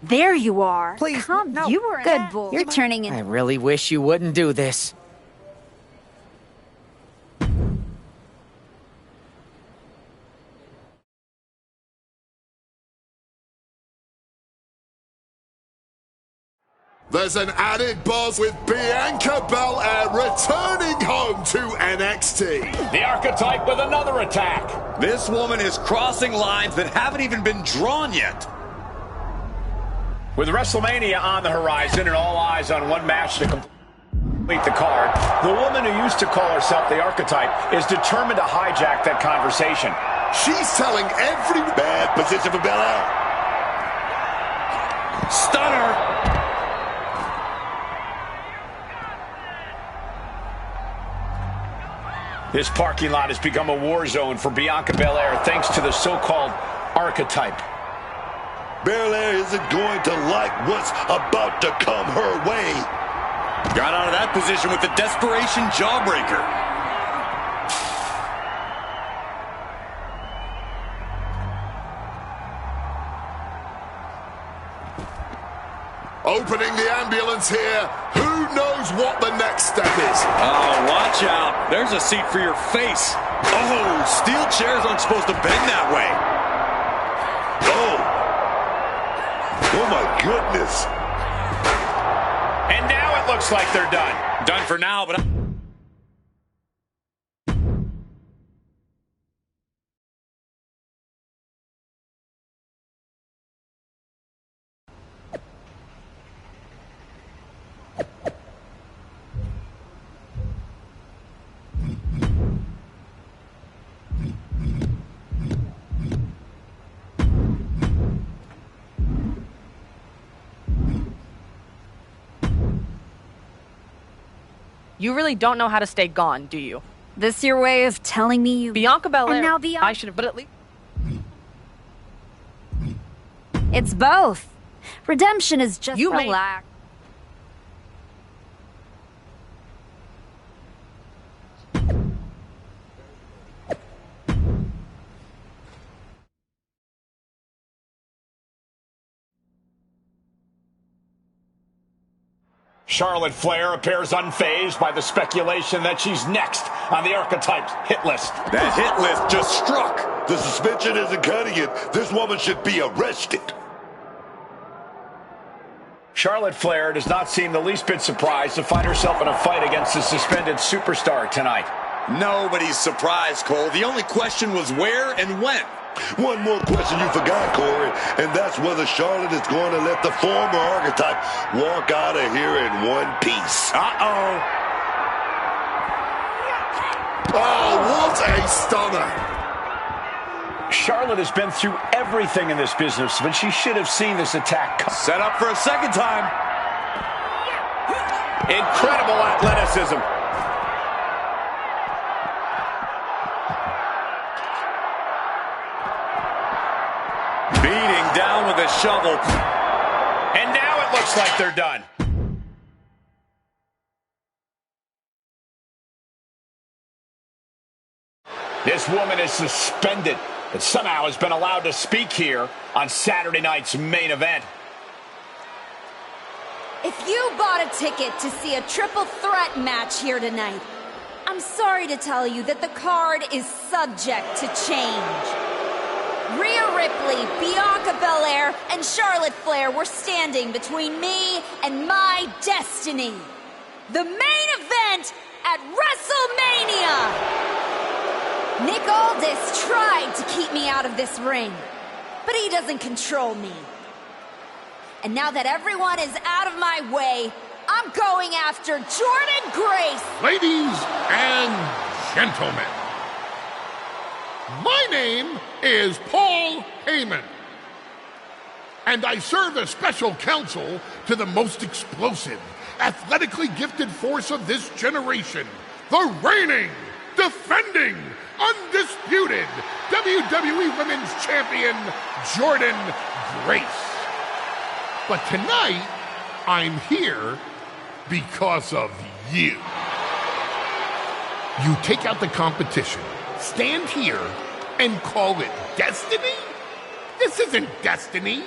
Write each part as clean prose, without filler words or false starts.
There you are. Please, Come, no. you were good boy. You're turning I into... really wish you wouldn't do this. There's an added buzz with Bianca Belair returning home to NXT. The Archetype with another attack. This woman is crossing lines that haven't even been drawn yet. With WrestleMania on the horizon and all eyes on one match to complete the card, the woman who used to call herself the Archetype is determined to hijack that conversation. She's telling every... Bad position for Belair. Stunner. This parking lot has become a war zone for Bianca Belair thanks to the so-called Archetype. Belair isn't going to like what's about to come her way. Got out of that position with the desperation jawbreaker. Opening the ambulance here. Who knows what the next step is? Oh, watch out. There's a seat for your face. Oh, steel chairs aren't supposed to bend that way. Oh my goodness. And now it looks like they're done. Done for now, but... You really don't know how to stay gone, do you? This your way of telling me you... Bianca Belair. And now Bianca... I should have, but at least... It's both. Redemption is just You a made... lack. Charlotte Flair appears unfazed by the speculation that she's next on the Archetype's hit list. That hit list just struck. The suspension isn't cutting it. This woman should be arrested. Charlotte Flair does not seem the least bit surprised to find herself in a fight against the suspended superstar tonight. Nobody's surprised, Cole. The only question was where and when. One more question you forgot, Corey, and that's whether Charlotte is going to let the former Archetype walk out of here in one piece. Uh-oh. Oh, what a stunner. Charlotte has been through everything in this business, but she should have seen this attack come. Set up for a second time. Incredible athleticism. Beating down with a shovel. And now it looks like they're done. This woman is suspended, but somehow has been allowed to speak here on Saturday night's main event. If you bought a ticket to see a triple threat match here tonight, I'm sorry to tell you that the card is subject to change. Rhea Ripley, Bianca Belair, and Charlotte Flair were standing between me and my destiny. The main event at WrestleMania! Nick Aldis tried to keep me out of this ring, but he doesn't control me. And now that everyone is out of my way, I'm going after Jordynne Grace. Ladies and gentlemen, my name is Paul Heyman, and I serve as special counsel to the most explosive, athletically gifted force of this generation, the reigning, defending, undisputed WWE Women's Champion, Jordynne Grace. But tonight, I'm here because of you. You take out the competition, stand here, and call it destiny? This isn't destiny.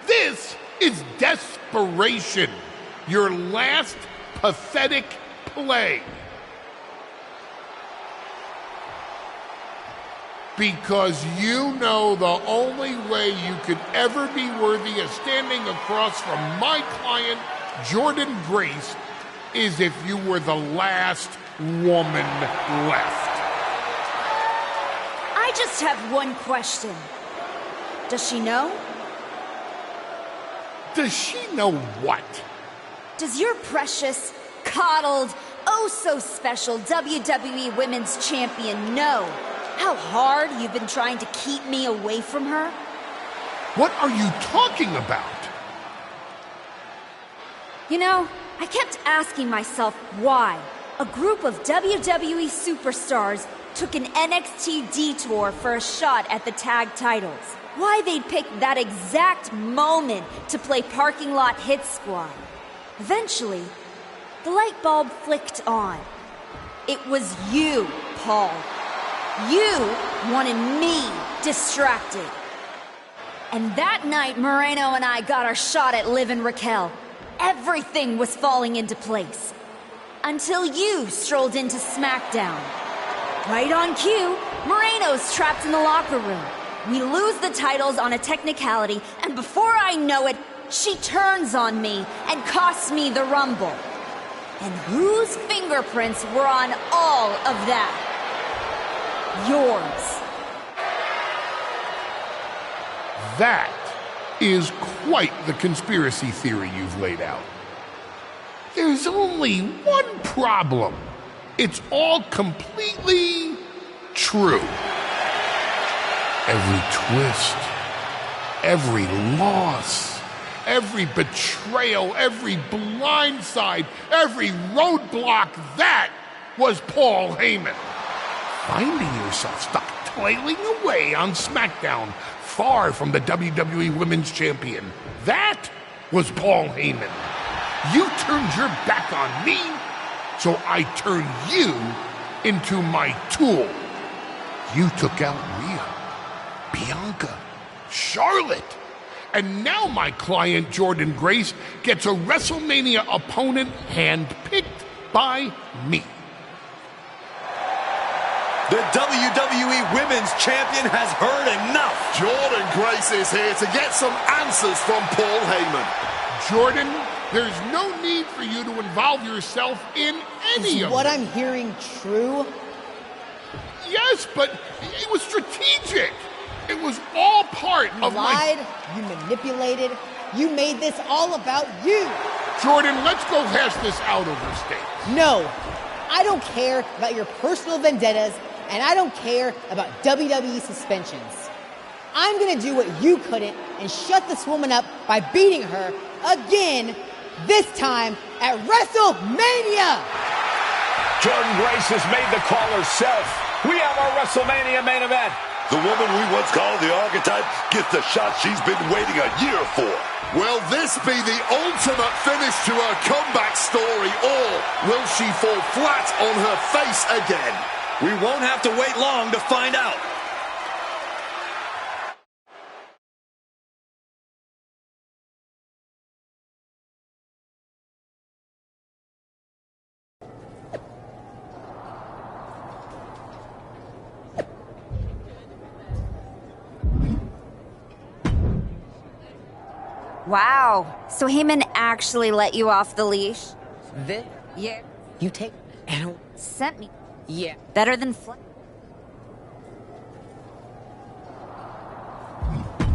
This is desperation. Your last pathetic play. Because you know the only way you could ever be worthy of standing across from my client, Jordynne Grace, is if you were the last woman left. I just have one question. Does she know? Does she know what? Does your precious, coddled, oh-so-special WWE Women's Champion know how hard you've been trying to keep me away from her? What are you talking about? You know, I kept asking myself why a group of WWE superstars took an NXT detour for a shot at the tag titles. Why they'd pick that exact moment to play parking lot hit squad. Eventually, the light bulb flicked on. It was you, Paul. You wanted me distracted. And that night, Moreno and I got our shot at Liv and Raquel. Everything was falling into place. Until you strolled into SmackDown. Right on cue, Moreno's trapped in the locker room. We lose the titles on a technicality, and before I know it, she turns on me and costs me the Rumble. And whose fingerprints were on all of that? Yours. That is quite the conspiracy theory you've laid out. There's only one problem. It's all completely true. Every twist, every loss, every betrayal, every blindside, every roadblock, that was Paul Heyman. Finding yourself stuck toiling away on SmackDown, far from the WWE Women's Champion. That was Paul Heyman. You turned your back on me, so I turned you into my tool. You took out Rhea, Bianca, Charlotte, and now my client Jordynne Grace gets a WrestleMania opponent handpicked by me. The WWE Women's Champion has heard enough. Jordynne Grace is here to get some answers from Paul Heyman. Jordynne, there's no need for you to involve yourself in any of what this. I'm hearing true? Yes, but it was strategic. It was all part of lied, you manipulated, you made this all about you. Jordynne, let's go hash this out over steak. No, I don't care about your personal vendettas, and I don't care about WWE suspensions. I'm gonna do what you couldn't and shut this woman up by beating her again, this time at WrestleMania! Jordynne Grace has made the call herself. We have our WrestleMania main event. The woman we once called the Archetype gets the shot she's been waiting a year for. Will this be the ultimate finish to her comeback story, or will she fall flat on her face again? We won't have to wait long to find out. Wow. So Heyman actually let you off the leash? Yeah. You take and Sent me. yeah. Better than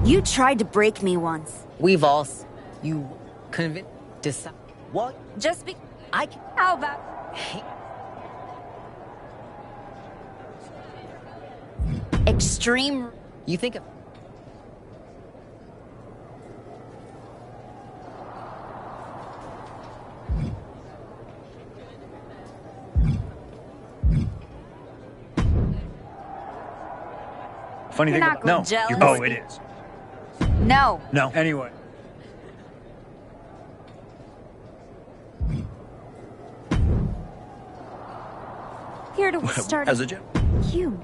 You tried to break me once. We've all you convinced decide what Just be. I can. How about. Extreme. You think of Funny You're thing not about jealous. Oh, it is. No. No. Anyway. Here to start. As a joke. You.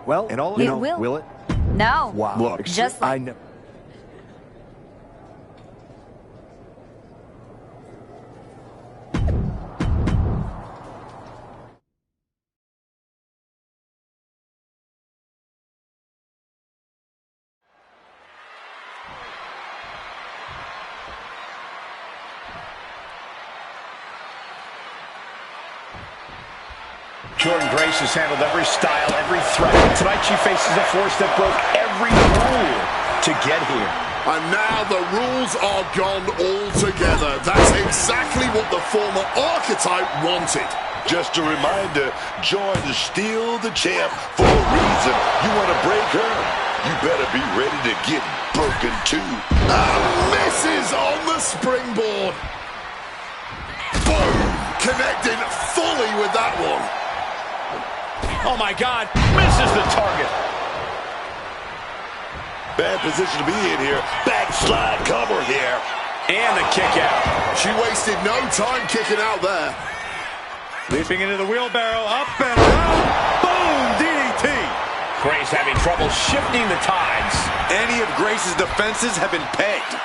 Well, and all will it? No. Wow. Look, Just like I know. Jordynne Grace has handled every style, every threat. Tonight she faces a force that broke every rule to get here. And now the rules are gone altogether. That's exactly what the former Archetype wanted. Just a reminder, Jordynne's still the champ for a reason. You want to break her? You better be ready to get broken too. And misses on the springboard. Boom! Connecting fully with that one. Oh my God, misses the target. Bad position to be in here. Backslide cover here. And the kick out. She wasted no time kicking out there. Leaping into the wheelbarrow, up and around. Boom, DDT. Grace having trouble shifting the tides. Any of Grace's defenses have been pegged.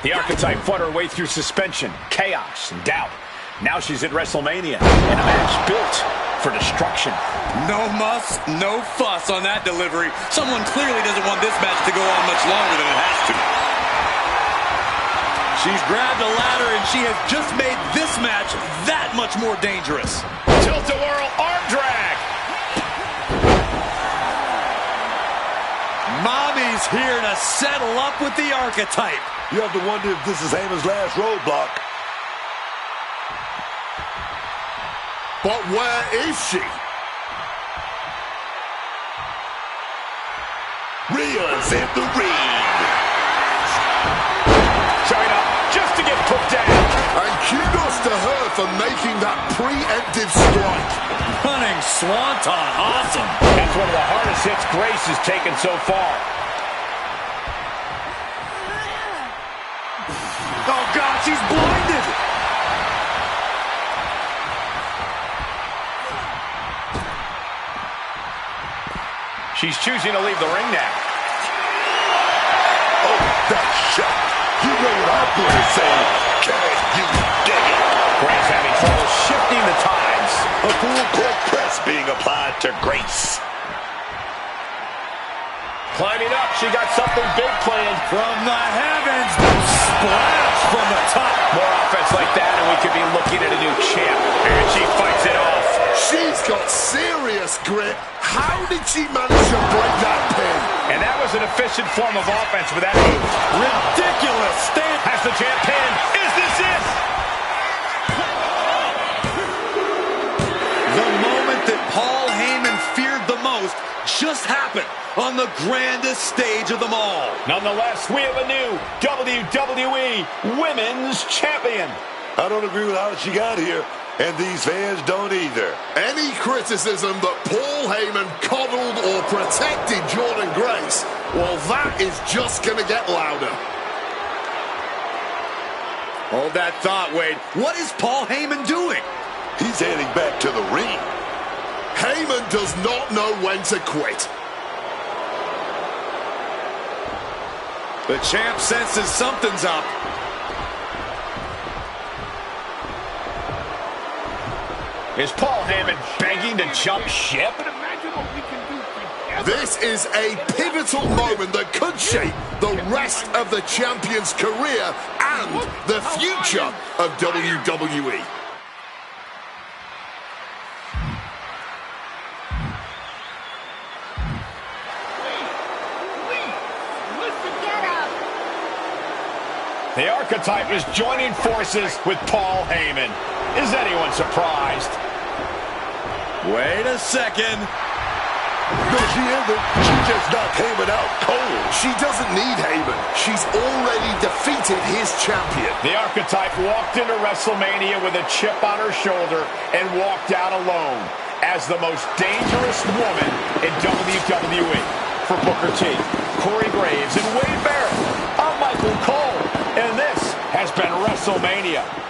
The Archetype fought her way through suspension, chaos, and doubt. Now she's at WrestleMania in a match built for destruction. No muss, no fuss on that delivery. Someone clearly doesn't want this match to go on much longer than it has to. She's grabbed a ladder and she has just made this match that much more dangerous. Tilt-a-whirl arm drag. Mommy's here to settle up with the Archetype. You have to wonder if this is Heyman's last roadblock. But where is she? Rhea's in the ring. Showing up just to get put down. And kudos to her for making that preemptive strike. Running swanton, awesome. That's one of the hardest hits Grace has taken so far. Oh, God, she's blinded. She's choosing to leave the ring now. Oh, that shot. You know what I'm going to say. Can you dig it? Grace having trouble shifting the tides. A full court press being applied to Grace. Climbing up, she got something big planned. From the heavens, splash from the top. More offense like that, and we could be looking at a new champ. And she fights it off. She's got serious grit. How did she manage to break that pin? And that was an efficient form of offense with that move. Ridiculous stand. Has the champ pinned. Is this it? The moment that Paul Heyman feared the most just happened on the grandest stage of them all. Nonetheless, we have a new WWE Women's Champion. I don't agree with how she got here, and these fans don't either. Any criticism that Paul Heyman coddled or protected Jordynne Grace, well, that is just going to get louder. Hold that thought, Wade. What is Paul Heyman doing? He's heading back to the ring. Heyman does not know when to quit. The champ senses something's up. Is Paul Heyman begging to jump ship? This is a pivotal moment that could shape the rest of the champion's career and the future of WWE. The Archetype is joining forces with Paul Heyman. Is anyone surprised? Wait a second. No, she isn't. She just knocked Heyman out cold. She doesn't need Heyman. She's already defeated his champion. The Archetype walked into WrestleMania with a chip on her shoulder and walked out alone. as the most dangerous woman in WWE. For Booker T, Corey Graves, and Wade Barrett, I'm Michael Cole, and this has been WrestleMania.